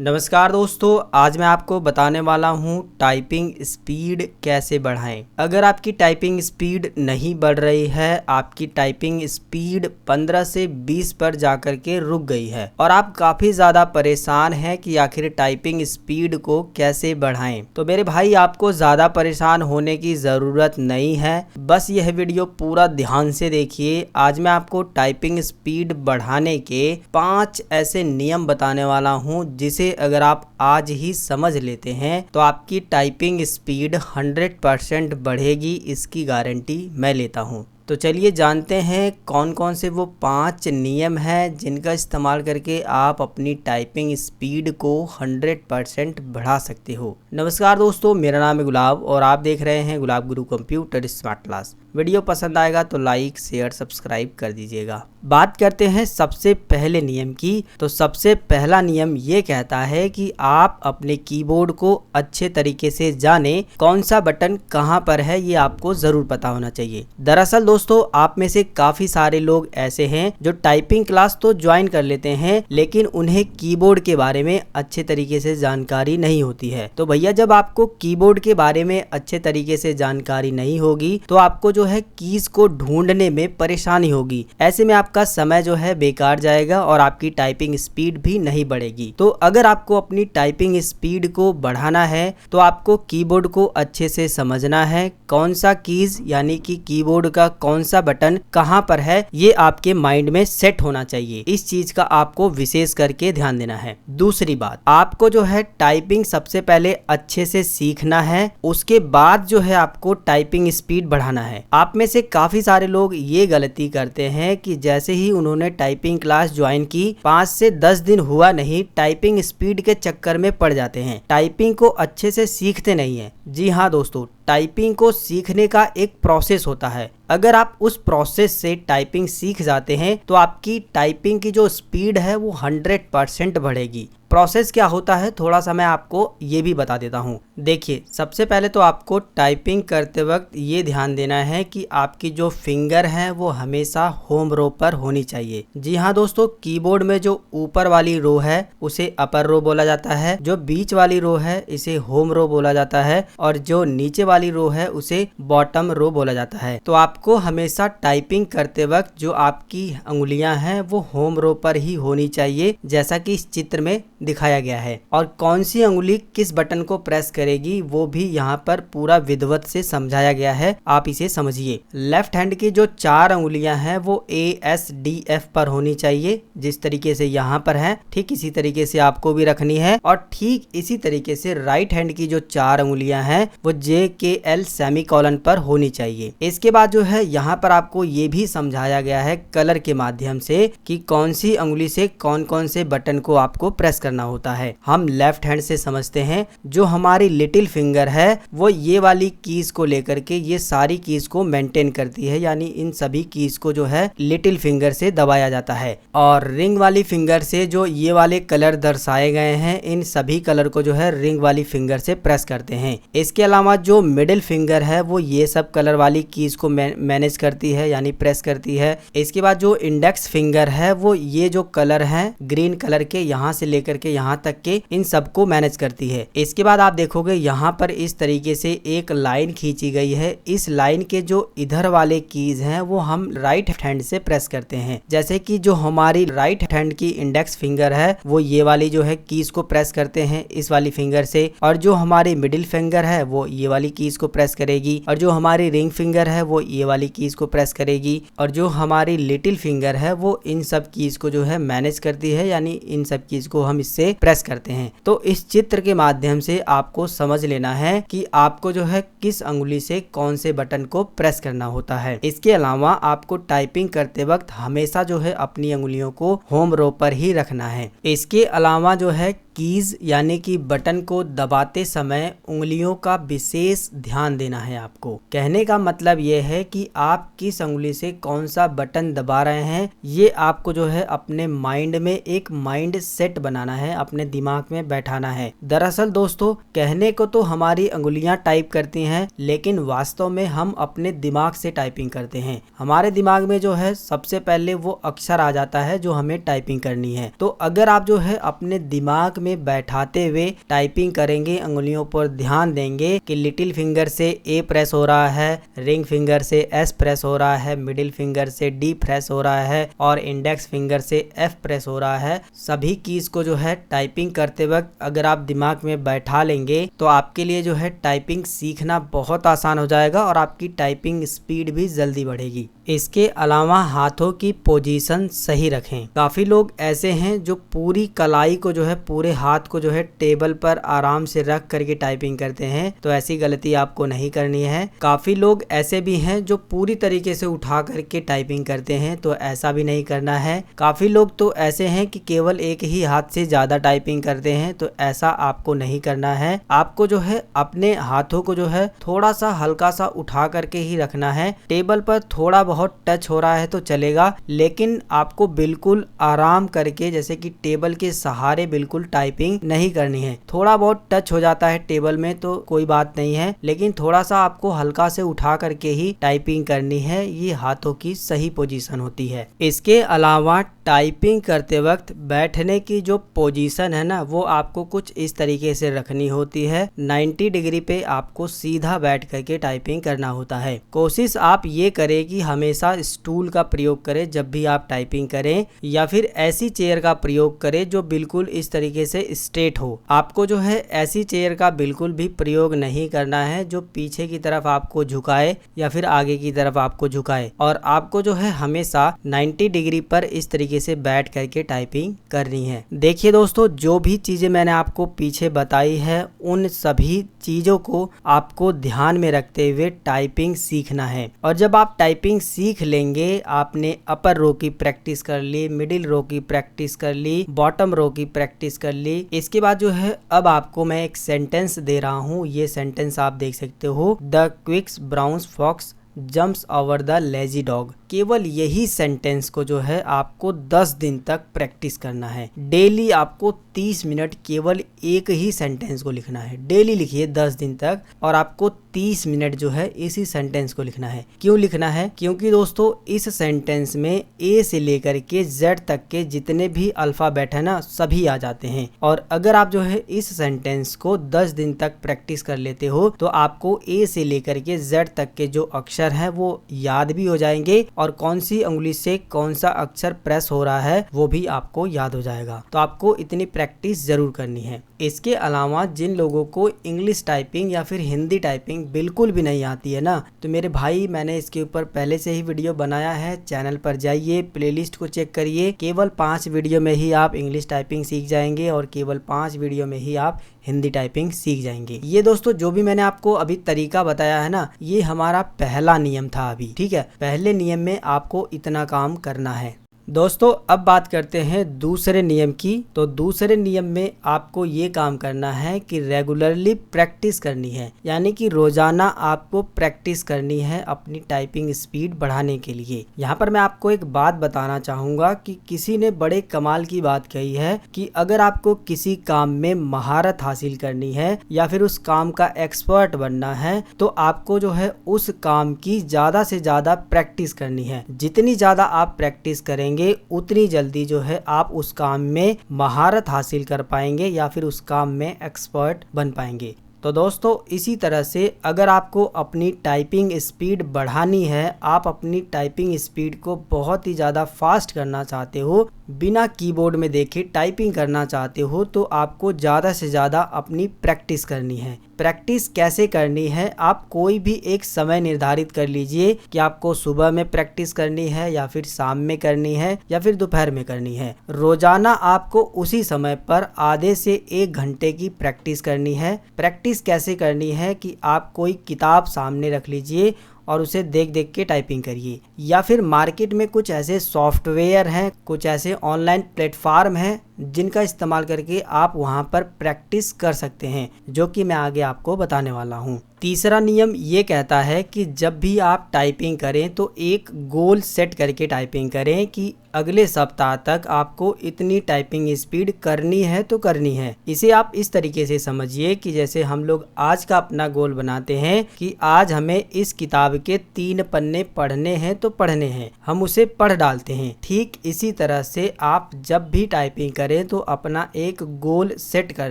नमस्कार दोस्तों, आज मैं आपको बताने वाला हूँ टाइपिंग स्पीड कैसे बढ़ाएं। अगर आपकी टाइपिंग स्पीड नहीं बढ़ रही है, आपकी टाइपिंग स्पीड 15 से 20 पर जाकर के रुक गई है और आप काफ़ी ज़्यादा परेशान हैं कि आखिर टाइपिंग स्पीड को कैसे बढ़ाएं, तो मेरे भाई आपको ज़्यादा परेशान होने की ज़रूरत नहीं है। बस यह वीडियो पूरा ध्यान से देखिए। आज मैं आपको टाइपिंग स्पीड बढ़ाने के 5 ऐसे नियम बताने वाला हूँ जिसे अगर आप आज ही समझ लेते हैं तो आपकी टाइपिंग स्पीड 100% बढ़ेगी, इसकी गारंटी मैं लेता हूं। तो चलिए जानते हैं कौन कौन से वो 5 नियम हैं जिनका इस्तेमाल करके आप अपनी टाइपिंग स्पीड को 100% बढ़ा सकते हो। नमस्कार दोस्तों, मेरा नाम है गुलाब और आप देख रहे हैं गुलाब गुरु कंप्यूटर स्मार्ट क्लास। वीडियो पसंद आएगा तो लाइक शेयर सब्सक्राइब कर दीजिएगा। बात करते हैं सबसे पहले नियम की। तो सबसे पहला नियम ये कहता है कि आप अपने कीबोर्ड को अच्छे तरीके से जाने, कौन सा बटन कहां पर है ये आपको जरूर पता होना चाहिए। दरअसल दोस्तों, आप में से काफी सारे लोग ऐसे हैं जो टाइपिंग क्लास तो ज्वाइन कर लेते हैं लेकिन उन्हें कीबोर्ड के बारे में अच्छे तरीके से जानकारी नहीं होती है। तो भैया, जब आपको कीबोर्ड के बारे में अच्छे तरीके से जानकारी नहीं होगी तो आपको जो है कीज को ढूंढने में परेशानी होगी। ऐसे में आपका समय जो है बेकार जाएगा और आपकी टाइपिंग स्पीड भी नहीं बढ़ेगी। तो अगर आपको अपनी टाइपिंग स्पीड को बढ़ाना है तो आपको कीबोर्ड को अच्छे से समझना है, कौन सा कीज यानी कि कीबोर्ड का कौन सा बटन कहां पर है ये आपके माइंड में सेट होना चाहिए। इस चीज का आपको विशेष करके ध्यान देना है। दूसरी बात, आपको जो है टाइपिंग सबसे पहले अच्छे से सीखना है, उसके बाद जो है आपको टाइपिंग स्पीड बढ़ाना है। आप में से काफी सारे लोग ये गलती करते हैं कि जैसे ही उन्होंने टाइपिंग क्लास ज्वाइन की, 5 से 10 दिन हुआ नहीं, टाइपिंग स्पीड के चक्कर में पड़ जाते हैं, टाइपिंग को अच्छे से सीखते नहीं है। जी हाँ दोस्तों, टाइपिंग को सीखने का एक प्रोसेस होता है। अगर आप उस प्रोसेस से टाइपिंग सीख जाते हैं तो आपकी टाइपिंग की जो स्पीड है वो 100% बढ़ेगी। प्रोसेस क्या होता है थोड़ा सा मैं आपको ये भी बता देता हूँ। देखिए, सबसे पहले तो आपको टाइपिंग करते वक्त ये ध्यान देना है कि आपकी जो फिंगर है वो हमेशा होम रो पर होनी चाहिए। जी हाँ दोस्तों, कीबोर्ड में जो ऊपर वाली रो है उसे अपर रो बोला जाता है, जो बीच वाली रो है इसे होम रो बोला जाता है और जो नीचे वाली रो है उसे बॉटम रो बोला जाता है। तो आपको हमेशा टाइपिंग करते वक्त जो आपकी अंगुलियां हैं वो होम रो पर ही होनी चाहिए, जैसा कि इस चित्र में दिखाया गया है। और कौन सी अंगुली किस बटन को प्रेस करेगी वो भी यहाँ पर पूरा विधिवत से समझाया गया है, आप इसे समझिए। लेफ्ट हैंड की जो 4 अंगुलियां हैं वो ASDF पर होनी चाहिए, जिस तरीके से यहाँ पर है ठीक इसी तरीके से आपको भी रखनी है। और ठीक इसी तरीके से राइट हैंड की जो 4 अंगुलियां हैं वो JKL सेमीकोलन पर होनी चाहिए। इसके बाद जो है यहाँ पर आपको ये भी समझाया गया है कलर के माध्यम से कि कौन सी अंगुली से कौन कौन से बटन को आपको प्रेस करना होता है। हम लेफ्ट हैंड से समझते हैं। जो हमारी लिटिल फिंगर है वो ये वाली कीज को लेकर के ये सारी कीज को मेंटेन करती है, यानी इन सभी कीज को जो है लिटिल फिंगर से दबाया जाता है। और रिंग वाली फिंगर से जो ये वाले कलर दर्शाए गए हैं इन सभी कलर को जो है रिंग वाली फिंगर से प्रेस करते हैं। इसके अलावा जो मिडिल फिंगर है वो ये सब कलर वाली कीज को मैनेज करती है, यानी प्रेस करती है। इसके बाद जो इंडेक्स फिंगर है वो ये जो कलर है ग्रीन कलर के यहाँ से लेकर के यहाँ तक के इन सबको मैनेज करती है। इसके बाद आप देखोगे यहाँ पर इस तरीके से एक लाइन खींची गई है। इस लाइन के जो इधर वाले कीज हैं वो हम राइट हैंड से प्रेस करते हैं। जैसे कि जो हमारी राइट हैंड की इंडेक्स फिंगर है वो ये वाली जो है कीज को प्रेस करते हैं इस वाली फिंगर से, और जो हमारी मिडिल फिंगर है वो ये वाली कीज को प्रेस करेगी, और जो हमारी रिंग फिंगर है वो ये वाली कीज को प्रेस करेगी, और जो हमारी लिटिल फिंगर है वो इन सब कीज को जो है मैनेज करती है, यानी इन सब कीज को हम इससे प्रेस करते हैं। तो इस चित्र के माध्यम से आपको समझ लेना है कि आपको जो है किस अंगुली से कौन से बटन को प्रेस करना होता है। इसके अलावा आपको टाइपिंग करते वक्त हमेशा जो है अपनी अंगुलियों को होम रो पर ही रखना है। इसके अलावा जो है कीज यानी कि बटन को दबाते समय उंगलियों का विशेष बस ध्यान देना है आपको। कहने का मतलब ये है कि आप किस उंगली से कौन सा बटन दबा रहे हैं, ये आपको जो है अपने माइंड में एक माइंड सेट बनाना है, अपने दिमाग में बैठाना है। दरअसल दोस्तों, कहने को तो हमारी उंगलियां टाइप करती हैं, लेकिन वास्तव में हम अपने दिमाग से टाइपिंग करते हैं। हमारे दिमाग में जो है सबसे पहले वो अक्षर आ जाता है जो हमें टाइपिंग करनी है। तो अगर आप जो है अपने दिमाग में बैठाते हुए टाइपिंग करेंगे, उंगलियों पर ध्यान देंगे कि लिटिल फिंगर से ए प्रेस हो रहा है, रिंग फिंगर से एस प्रेस हो रहा है, मिडिल फिंगर से डी प्रेस हो रहा है और इंडेक्स फिंगर से एफ प्रेस हो रहा है, सभी कीज को जो है टाइपिंग करते वक्त अगर आप दिमाग में बैठा लेंगे तो आपके लिए जो है टाइपिंग सीखना बहुत आसान हो जाएगा और आपकी टाइपिंग स्पीड भी जल्दी बढ़ेगी। इसके अलावा हाथों की पोजीशन सही रखें। काफी लोग ऐसे हैं जो पूरी कलाई को जो है, पूरे हाथ को जो है टेबल पर आराम से रख करके टाइपिंग करते हैं, तो ऐसी गलती आपको नहीं करनी है। काफी लोग ऐसे भी हैं जो पूरी तरीके से उठा करके टाइपिंग करते हैं, तो ऐसा भी नहीं करना है। काफी लोग तो ऐसे हैं कि केवल एक ही हाथ से ज्यादा टाइपिंग करते हैं, तो ऐसा आपको नहीं करना है। आपको जो है अपने हाथों को जो है थोड़ा सा हल्का सा उठा करके ही रखना है। टेबल पर थोड़ा बहुत टच हो रहा है तो चलेगा, लेकिन आपको बिल्कुल आराम करके, जैसे कि टेबल के सहारे बिल्कुल टाइपिंग नहीं करनी है। थोड़ा बहुत टच हो जाता है टेबल में तो कोई बात नहीं है, लेकिन थोड़ा सा आपको हल्का से उठा करके ही टाइपिंग करनी है। ये हाथों की सही पोजीशन होती है। इसके अलावा टाइपिंग करते वक्त बैठने की जो पोजीशन है ना, वो आपको कुछ इस तरीके से रखनी होती है। 90 डिग्री पे आपको सीधा बैठ करके टाइपिंग करना होता है। कोशिश आप ये करें कि हमेशा स्टूल का प्रयोग करें जब भी आप टाइपिंग करें, या फिर ऐसी चेयर का प्रयोग करें जो बिल्कुल इस तरीके से स्ट्रेट हो। आपको जो है ऐसी चेयर का बिल्कुल भी प्रयोग नहीं करना है जो पीछे की तरफ आपको झुकाए या फिर आगे की तरफ आपको झुकाए, और आपको जो है हमेशा 90 डिग्री पर इस तरीके से बैठ करके टाइपिंग करनी है। देखिए दोस्तों, जो भी चीजें मैंने आपको पीछे बताई है, उन सभी चीजों को आपको ध्यान में रखते हुए टाइपिंग सीखना है। और जब आप टाइपिंग सीख लेंगे, आपने अपर रो की प्रैक्टिस कर ली, मिडिल रो की प्रैक्टिस कर ली, बॉटम रो की प्रैक्टिस कर ली, इसके बाद जो है अब आपको मैं एक सेंटेंस दे रहा हूँ। ये सेंटेंस आप देख सकते हो, the quicks brown fox jumps over the lazy dog. केवल यही सेंटेंस को जो है आपको 10 दिन तक प्रैक्टिस करना है। डेली आपको 30 मिनट केवल एक ही सेंटेंस को लिखना है। डेली लिखिए 10 दिन तक, और आपको 30 मिनट जो है इसी सेंटेंस को लिखना है। क्यों लिखना है? क्योंकि दोस्तों इस सेंटेंस में ए से लेकर के जेड तक के जितने भी अल्फाबेट है ना, सभी आ जाते हैं। और अगर आप जो है इस सेंटेंस को 10 दिन तक प्रैक्टिस कर लेते हो तो आपको ए से लेकर के जेड तक के जो अक्षर है वो याद भी हो जाएंगे, और कौन सी उंगली से कौन सा अक्षर प्रेस हो रहा है वो भी आपको याद हो जाएगा। तो आपको इतनी प्रैक्टिस जरूर करनी है। इसके अलावा जिन लोगों को इंग्लिश टाइपिंग या फिर हिंदी टाइपिंग बिल्कुल भी नहीं आती है ना, तो मेरे भाई मैंने इसके ऊपर पहले से ही वीडियो बनाया है। चैनल पर जाइए, प्लेलिस्ट को चेक करिए। केवल 5 वीडियो में ही आप इंग्लिश टाइपिंग सीख जाएंगे और केवल 5 वीडियो में ही आप हिंदी टाइपिंग सीख जाएंगे। ये दोस्तों जो भी मैंने आपको अभी तरीका बताया है ना, ये हमारा पहला नियम था अभी, ठीक है। पहले नियम में आपको इतना काम करना है। दोस्तों अब बात करते हैं दूसरे नियम की। तो दूसरे नियम में आपको ये काम करना है कि रेगुलरली प्रैक्टिस करनी है, यानी कि रोजाना आपको प्रैक्टिस करनी है अपनी टाइपिंग स्पीड बढ़ाने के लिए। यहाँ पर मैं आपको एक बात बताना चाहूँगा कि किसी ने बड़े कमाल की बात कही है कि अगर आपको किसी काम में महारत हासिल करनी है या फिर उस काम का एक्सपर्ट बनना है, तो आपको जो है उस काम की ज़्यादा से ज़्यादा प्रैक्टिस करनी है। जितनी ज़्यादा आप प्रैक्टिस करेंगे उतनी जल्दी जो है आप उस काम में महारत हासिल कर पाएंगे या फिर उस काम में एक्सपर्ट बन पाएंगे। तो दोस्तों इसी तरह से अगर आपको अपनी टाइपिंग स्पीड बढ़ानी है, आप अपनी टाइपिंग स्पीड को बहुत ही ज़्यादा फास्ट करना चाहते हो, बिना कीबोर्ड में देखे टाइपिंग करना चाहते हो, तो आपको ज़्यादा से ज़्यादा अपनी प्रैक्टिस करनी है। प्रैक्टिस कैसे करनी है? आप कोई भी एक समय निर्धारित कर लीजिए कि आपको सुबह में प्रैक्टिस करनी है या फिर शाम में करनी है या फिर दोपहर में करनी है। रोजाना आपको उसी समय पर आधे से 1 घंटे की प्रैक्टिस करनी है। प्रैक्टिस कैसे करनी है कि आप कोई किताब सामने रख लीजिए और उसे देख देख के टाइपिंग करिए, या फिर मार्केट में कुछ ऐसे सॉफ्टवेयर हैं, कुछ ऐसे ऑनलाइन प्लेटफॉर्म हैं जिनका इस्तेमाल करके आप वहां पर प्रैक्टिस कर सकते हैं, जो कि मैं आगे आपको बताने वाला हूं। तीसरा नियम ये कहता है कि जब भी आप टाइपिंग करें तो एक गोल सेट करके टाइपिंग करें कि अगले सप्ताह तक आपको इतनी टाइपिंग स्पीड करनी है तो करनी है। इसे आप इस तरीके से समझिए कि जैसे हम लोग आज का अपना गोल बनाते हैं कि आज हमें इस किताब के 3 पन्ने पढ़ने हैं तो पढ़ने हैं, हम उसे पढ़ डालते हैं। ठीक इसी तरह से आप जब भी टाइपिंग करें तो अपना एक गोल सेट कर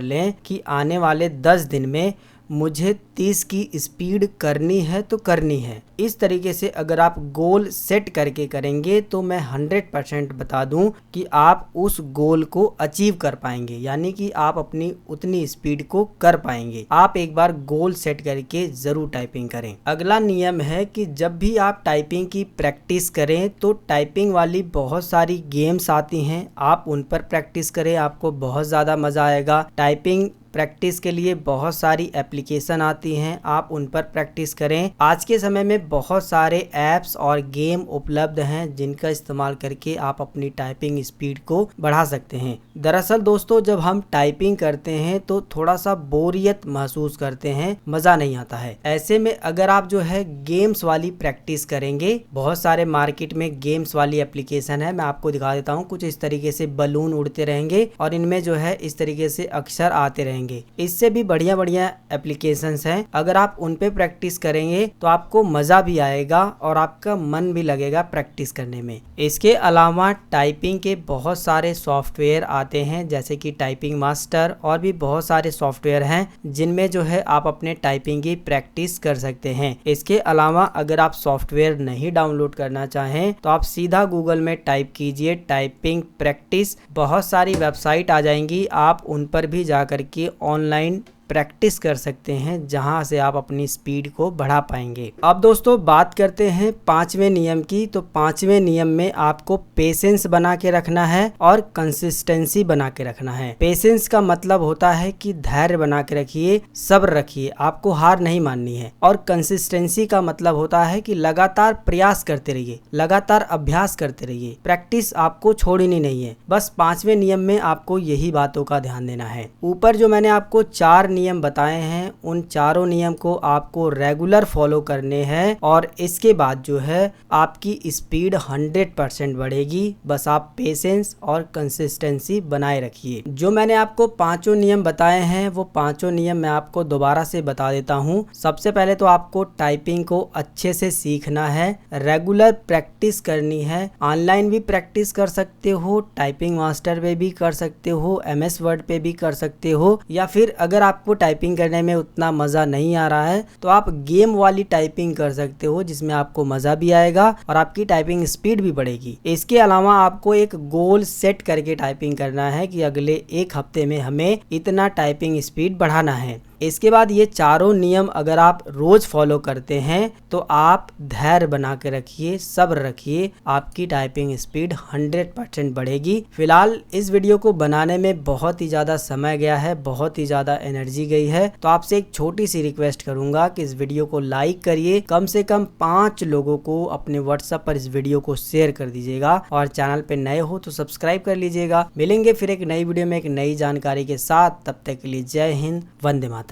लें कि आने वाले 10 दिन में मुझे 30 की स्पीड करनी है तो करनी है। इस तरीके से अगर आप गोल सेट करके करेंगे तो मैं 100% बता दूं कि आप उस गोल को अचीव कर पाएंगे, यानी कि आप अपनी उतनी स्पीड को कर पाएंगे। आप एक बार गोल सेट करके जरूर टाइपिंग करें। अगला नियम है कि जब भी आप टाइपिंग की प्रैक्टिस करें तो टाइपिंग वाली बहुत सारी गेम्स आती हैं, आप उन पर प्रैक्टिस करें, आपको बहुत ज़्यादा मज़ा आएगा। टाइपिंग प्रैक्टिस के लिए बहुत सारी एप्लीकेशन आती हैं, आप उन पर प्रैक्टिस करें। आज के समय में बहुत सारे ऐप्स और गेम उपलब्ध हैं जिनका इस्तेमाल करके आप अपनी टाइपिंग स्पीड को बढ़ा सकते हैं। दरअसल दोस्तों, जब हम टाइपिंग करते हैं तो थोड़ा सा बोरियत महसूस करते हैं, मज़ा नहीं आता है। ऐसे में अगर आप जो है गेम्स वाली प्रैक्टिस करेंगे, बहुत सारे मार्केट में गेम्स वाली एप्लीकेशन है, मैं आपको दिखा देता हूँ। कुछ इस तरीके से बलून उड़ते रहेंगे और इनमें जो है इस तरीके से अक्षर आते रहेंगे। इससे भी बढ़िया बढ़िया एप्लीकेशंस हैं, अगर आप उन पे प्रैक्टिस करेंगे तो आपको मजा भी आएगा और आपका मन भी लगेगा प्रैक्टिस करने में। इसके अलावा टाइपिंग के बहुत सारे सॉफ्टवेयर आते हैं जैसे कि टाइपिंग मास्टर, और भी बहुत सारे सॉफ्टवेयर हैं जिनमें जो है आप अपने टाइपिंग की प्रैक्टिस कर सकते हैं। इसके अलावा अगर आप सॉफ्टवेयर नहीं डाउनलोड करना चाहें तो आप सीधा गूगल में टाइप कीजिए टाइपिंग प्रैक्टिस, बहुत सारी वेबसाइट आ जाएंगी, आप उन पर भी जा करके ऑनलाइन प्रैक्टिस कर सकते हैं जहां से आप अपनी स्पीड को बढ़ा पाएंगे। अब दोस्तों बात करते हैं 5वें नियम की। तो 5वें नियम में आपको पेशेंस बना के रखना है और कंसिस्टेंसी बना के रखना है। पेशेंस का मतलब होता है कि धैर्य बना के रखिए, सब्र रखिए, आपको हार नहीं माननी है। और कंसिस्टेंसी का मतलब होता है कि लगातार प्रयास करते रहिए, लगातार अभ्यास करते रहिए, प्रैक्टिस आपको छोड़नी नहीं है। बस 5वें नियम में आपको यही बातों का ध्यान देना है। ऊपर जो मैंने आपको 4 नियम बताए हैं, उन चारों नियम को आपको रेगुलर फॉलो करने हैं और इसके बाद जो है आपकी स्पीड 100% बढ़ेगी। बस आप पेशेंस और कंसिस्टेंसी बनाए रखिए। जो मैंने आपको 5 नियम बताए हैं वो 5 नियम मैं आपको दोबारा से बता देता हूँ। सबसे पहले तो आपको टाइपिंग को अच्छे से सीखना है, रेगुलर प्रैक्टिस करनी है। ऑनलाइन भी प्रैक्टिस कर सकते हो, टाइपिंग मास्टर पे भी कर सकते हो, MS वर्ड पे भी कर सकते हो, या फिर अगर आपको टाइपिंग करने में उतना मजा नहीं आ रहा है तो आप गेम वाली टाइपिंग कर सकते हो जिसमें आपको मजा भी आएगा और आपकी टाइपिंग स्पीड भी बढ़ेगी। इसके अलावा आपको एक गोल सेट करके टाइपिंग करना है कि अगले 1 हफ्ते में हमें इतना टाइपिंग स्पीड बढ़ाना है। इसके बाद ये चारों नियम अगर आप रोज फॉलो करते हैं तो आप धैर्य बना के रखिए, सब्र रखिए, आपकी टाइपिंग स्पीड 100% बढ़ेगी। फिलहाल इस वीडियो को बनाने में बहुत ही ज़्यादा समय गया है, बहुत ही ज़्यादा एनर्जी गई है, तो आपसे एक छोटी सी रिक्वेस्ट करूंगा कि इस वीडियो को लाइक करिए, कम से कम 5 लोगों को अपने व्हाट्सएप पर इस वीडियो को शेयर कर दीजिएगा और चैनल पे नए हो तो सब्सक्राइब कर लीजिएगा। मिलेंगे फिर एक नई वीडियो में एक नई जानकारी के साथ, तब तक के लिए जय हिंद, वंदे मातरम।